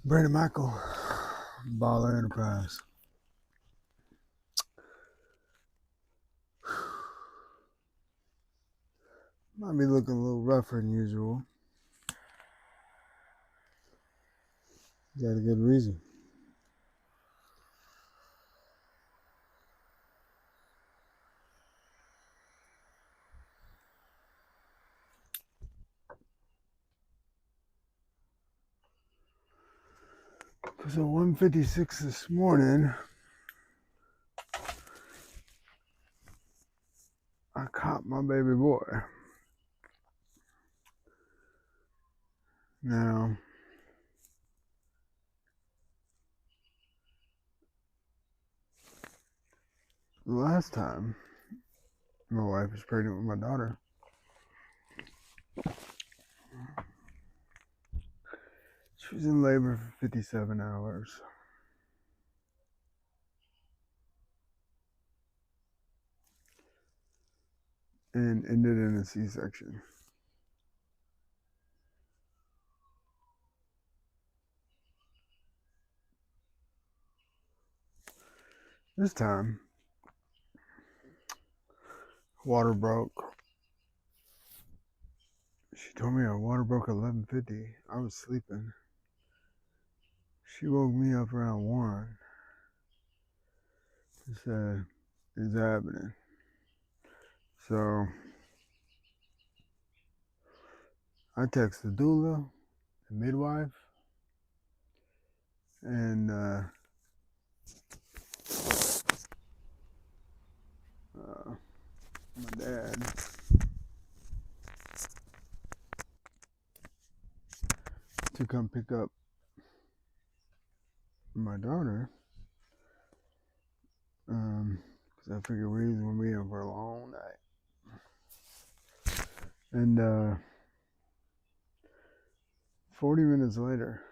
Brandon Michael, Balhr Enterprise. Might be looking a little rougher than usual. Got a good reason. So 1:56 this morning, I caught my baby boy. Now, the last time my wife was pregnant with my daughter, she was in labor for 57 hours. And ended in a C-section. This time, water broke. She told me our water broke at 11:50. I was sleeping. She woke me up around 1. She said, "It's happening." So I texted the doula, the midwife, and my dad to come pick up my daughter. Because I figured we was going to be in for a long night. And 40 minutes later,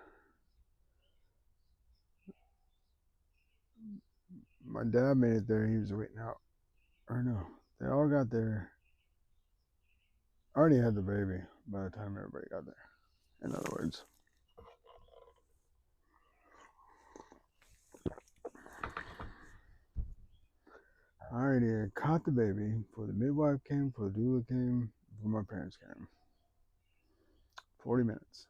my dad made it there. He was waiting out. Or no, they all got there. I already had the baby by the time everybody got there. In other words, I already had caught the baby before the midwife came, before the doula came, before my parents came. 40 minutes.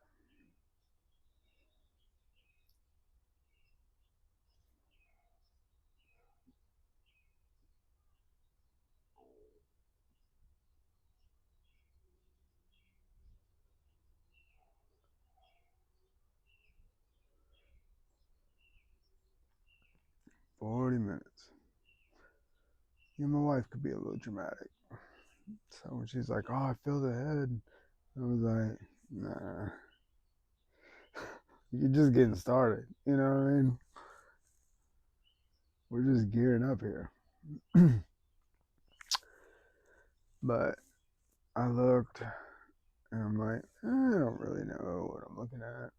You know, my wife could be a little dramatic. So when she's like, "Oh, I feel the head," I was like, "Nah, you're just getting started." You know what I mean? We're just gearing up here. But I looked, and I'm like, I don't really know what I'm looking at.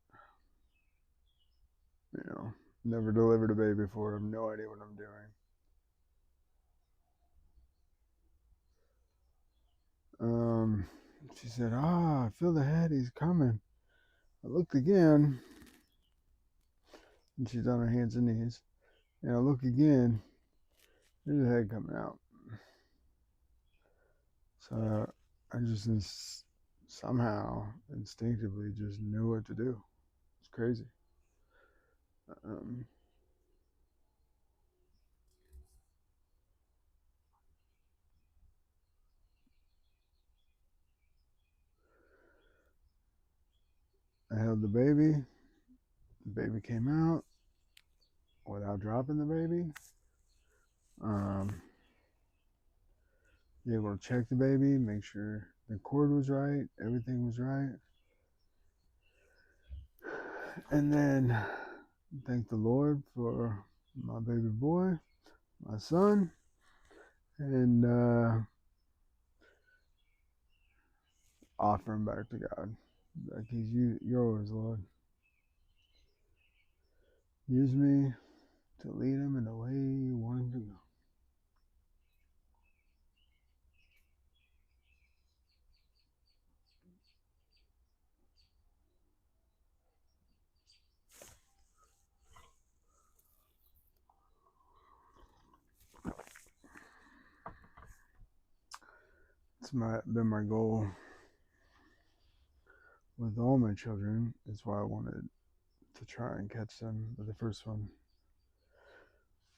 You know, never delivered a baby before. I have no idea what I'm doing. She said, "Ah, I feel the head. He's coming." I looked again, and she's on her hands and knees. And I look again, there's a head coming out. So I just somehow instinctively just knew what to do. It's crazy. Um, I held the baby. The baby came out without dropping the baby. Um, able to check the baby, make sure the cord was right, everything was right. And then thank the Lord for my baby boy, my son, and offer him back to God. Like he's yours, Lord. Use me to lead him in the way you want him to go. been my goal with all my children. It's why I wanted to try and catch them. But the first one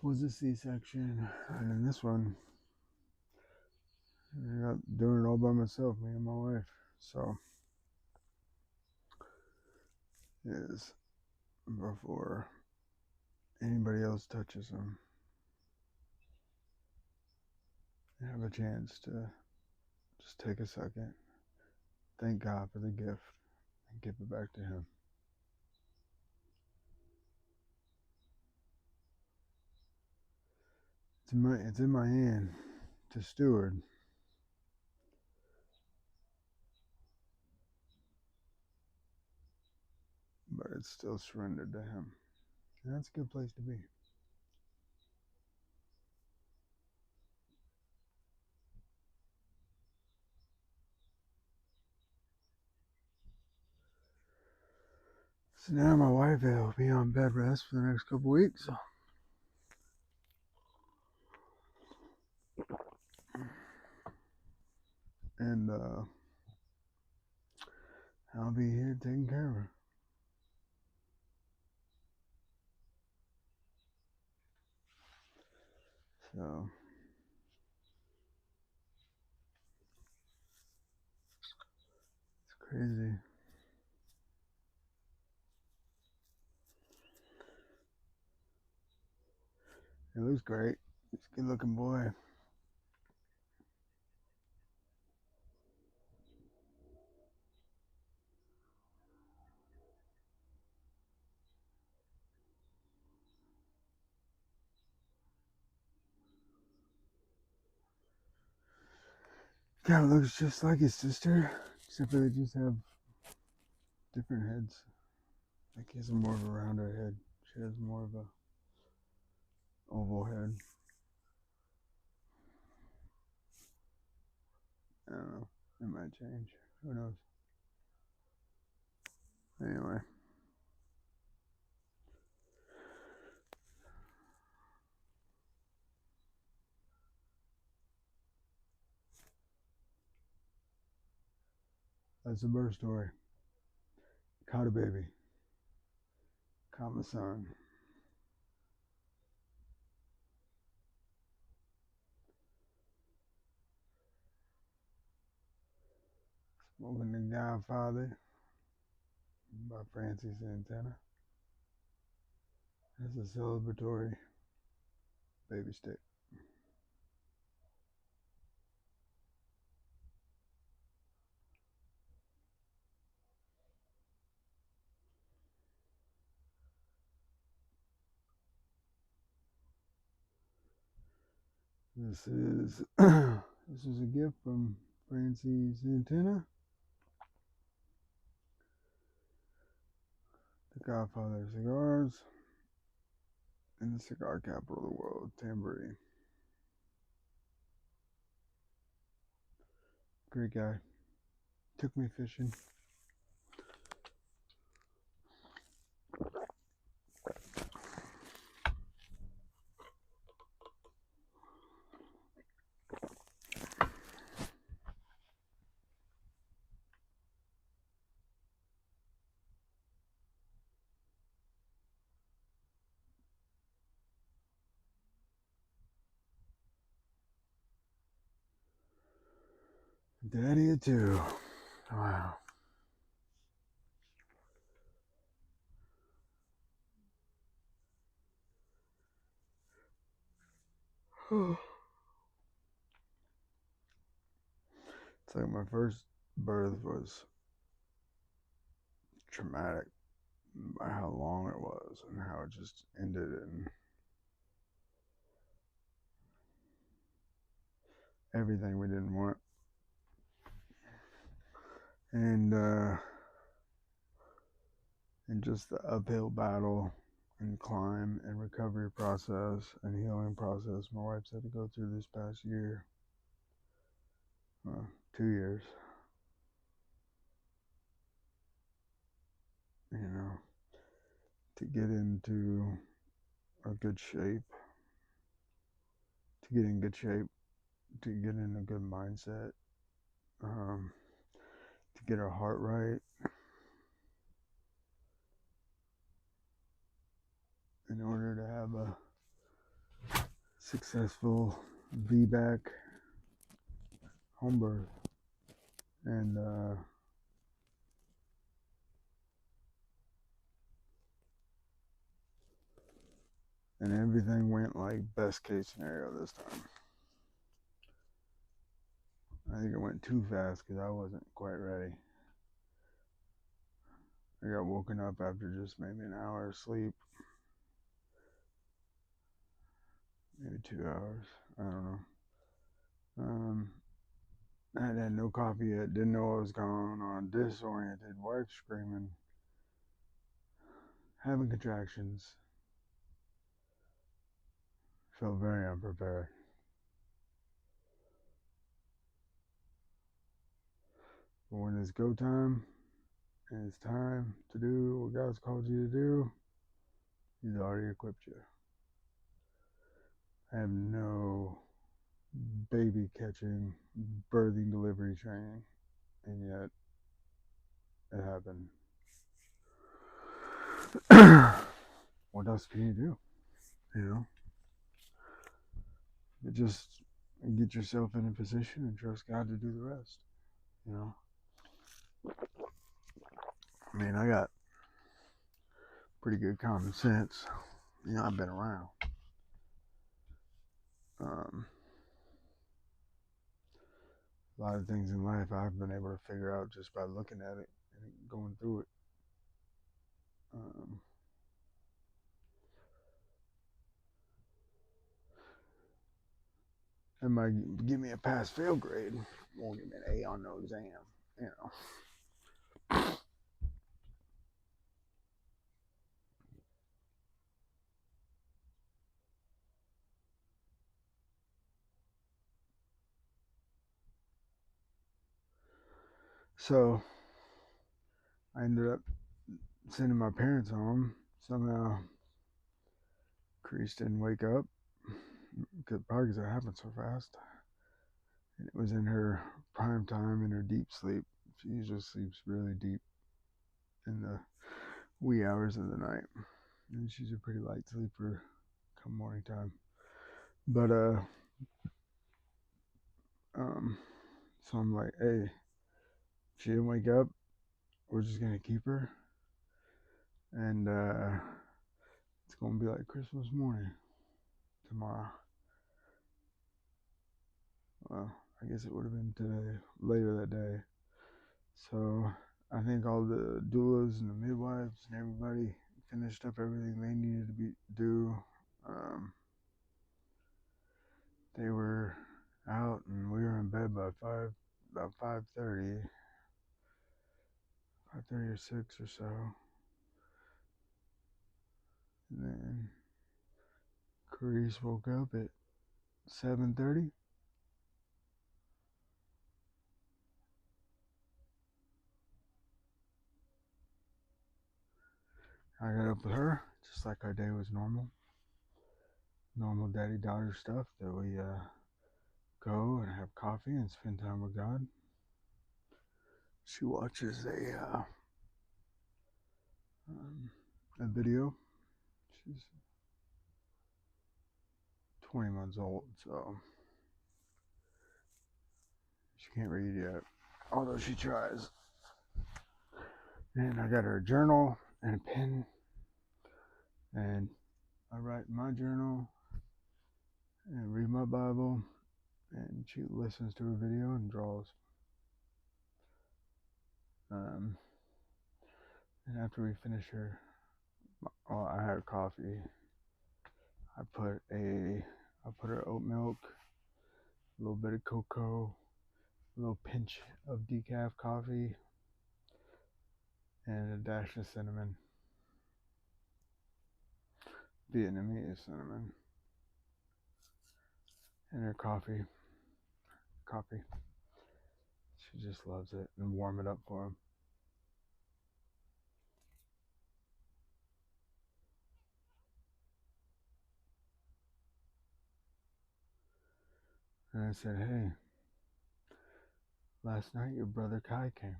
was a C-section, and then this one, I ended up doing it all by myself, me and my wife. So, is before anybody else touches them, I have a chance to just take a second, thank God for the gift, and give it back to Him. It's in my hand to steward, but it's still surrendered to Him. And that's a good place to be. So now my wife will be on bed rest for the next couple weeks. And I'll be here taking care of her. So it's crazy. It looks great. He's a good looking boy. Kind of looks just like his sister, except for they just have different heads. Like he has more of a rounder head. She has more of a oval head. I don't know. It might change. Who knows? Anyway. That's the birth story. Caught a baby. Caught my son. Smoking the Godfather by Francis Santana. That's a celebratory baby stick. This is this is a gift from Francis Santana, the Godfather of cigars, and the cigar capital of the world, Tambourine. Great guy. Took me fishing. Daddy of two. Wow. It's like my first birth was traumatic by how long it was and how it just ended in everything we didn't want. And just the uphill battle and climb and recovery process and healing process my wife's had to go through this past year. 2 years. You know, to get into a good shape, to get in good shape, to get in a good mindset, to get her heart right in order to have a successful VBAC home birth. And everything went like best case scenario this time. I think it went too fast because I wasn't quite ready. I got woken up after just maybe an hour of sleep. Maybe 2 hours. I don't know. I had had no coffee yet. Didn't know what was going on. Disoriented. Wife screaming. Having contractions. Felt very unprepared. But when it's go time and it's time to do what God's called you to do, He's already equipped you. I have no baby catching, birthing, delivery training, and yet it happened. What else can you do? You know, you just get yourself in a position and trust God to do the rest. You know, I mean, I got pretty good common sense. You know, I've been around. A lot of things in life I've been able to figure out just by looking at it and going through it. It might give me a pass-fail grade. Won't give me an A on no exam. You know. So I ended up sending my parents home. Somehow, Crease didn't wake up. Probably because it happened so fast. And it was in her prime time, in her deep sleep. She usually sleeps really deep in the wee hours of the night. And she's a pretty light sleeper come morning time. But so I'm like, hey, if she didn't wake up, we're just gonna keep her. And it's gonna be like Christmas morning tomorrow. Well, I guess it would have been today, later that day. So I think all the doulas and the midwives and everybody finished up everything they needed to do. They were out and we were in bed by about 5:30 or 6 or so. And then Carice woke up at 7:30. I got up with her, just like our day was normal. Normal daddy-daughter stuff that we go and have coffee and spend time with God. She watches a video. She's 20 months old, so she can't read yet, although she tries. And I got her a journal and a pen, and I write in my journal and read my Bible, and she listens to a video and draws. And after we finish I had coffee. I put her oat milk, a little bit of cocoa, a little pinch of decaf coffee, and a dash of cinnamon. Vietnamese cinnamon. And her coffee. She just loves it, and warm it up for him. And I said, hey, Last night your brother Kai came.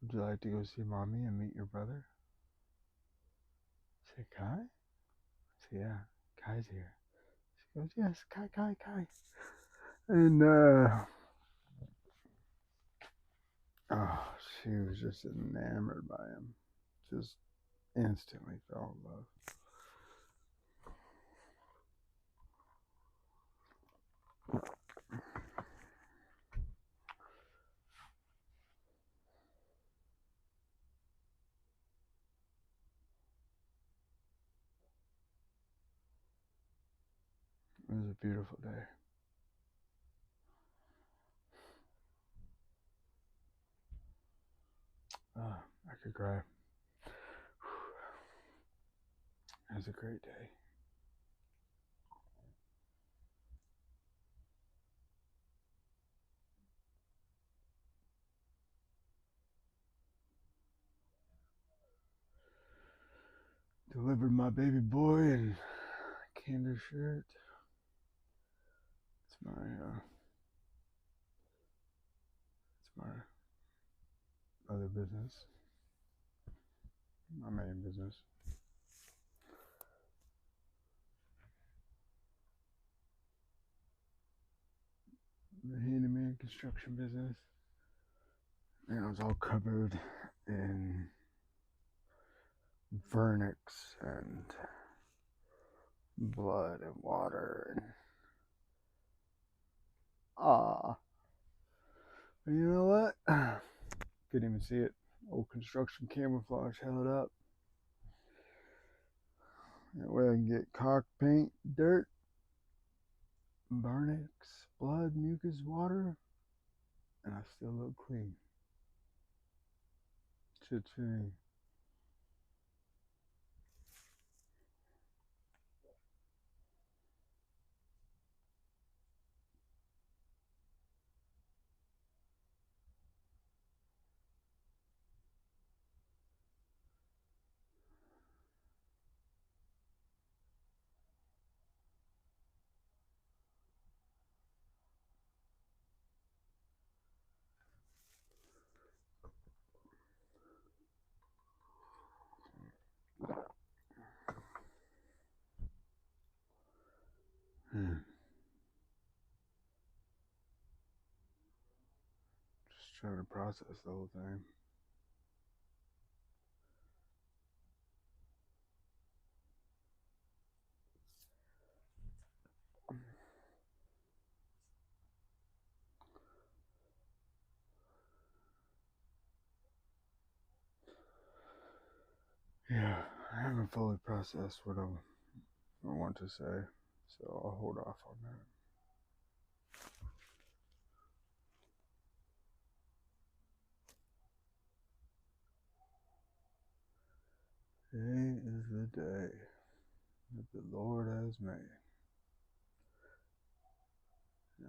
Would you like to go see mommy and meet your brother? I said, Kai? I said, yeah, Kai's here. She goes, yes, Kai. And, oh, she was just enamored by him. Just instantly fell in love. It was a beautiful day. Oh, I could cry. It was a great day. Delivered my baby boy in a candy shirt. It's my other business. My main business. The handyman construction business. And it was all covered in vernix and blood and water and but you know what? Couldn't even see it. Old construction camouflage held up. That way I can get caulk paint, dirt, vernix, blood, mucus, water, and I still look clean. Shit's me. Just trying to process the whole thing. Yeah, I haven't fully processed what I want to say, so I'll hold off on that. Today is the day that the Lord has made.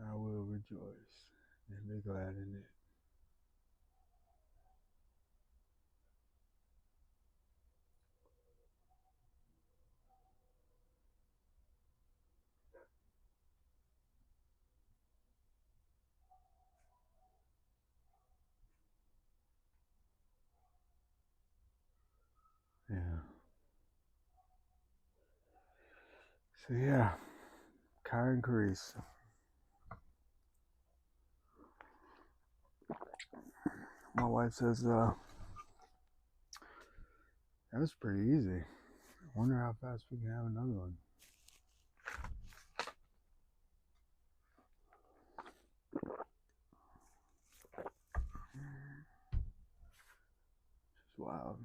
I will rejoice and be glad in it. Yeah. So yeah, Kai and Carice. My wife says, that was pretty easy. I wonder how fast we can have another one. It's wild.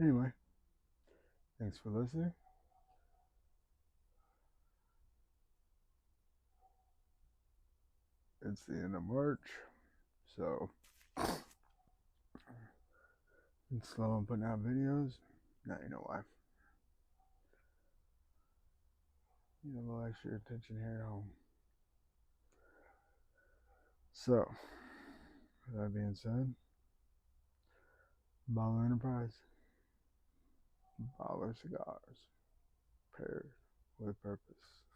Anyway, thanks for listening. It's the end of March, so been slow on putting out videos. Now you know why. Need a little extra attention here at home. So, with that being said, Balhr Enterprise. Balhr cigars. Paired with a purpose.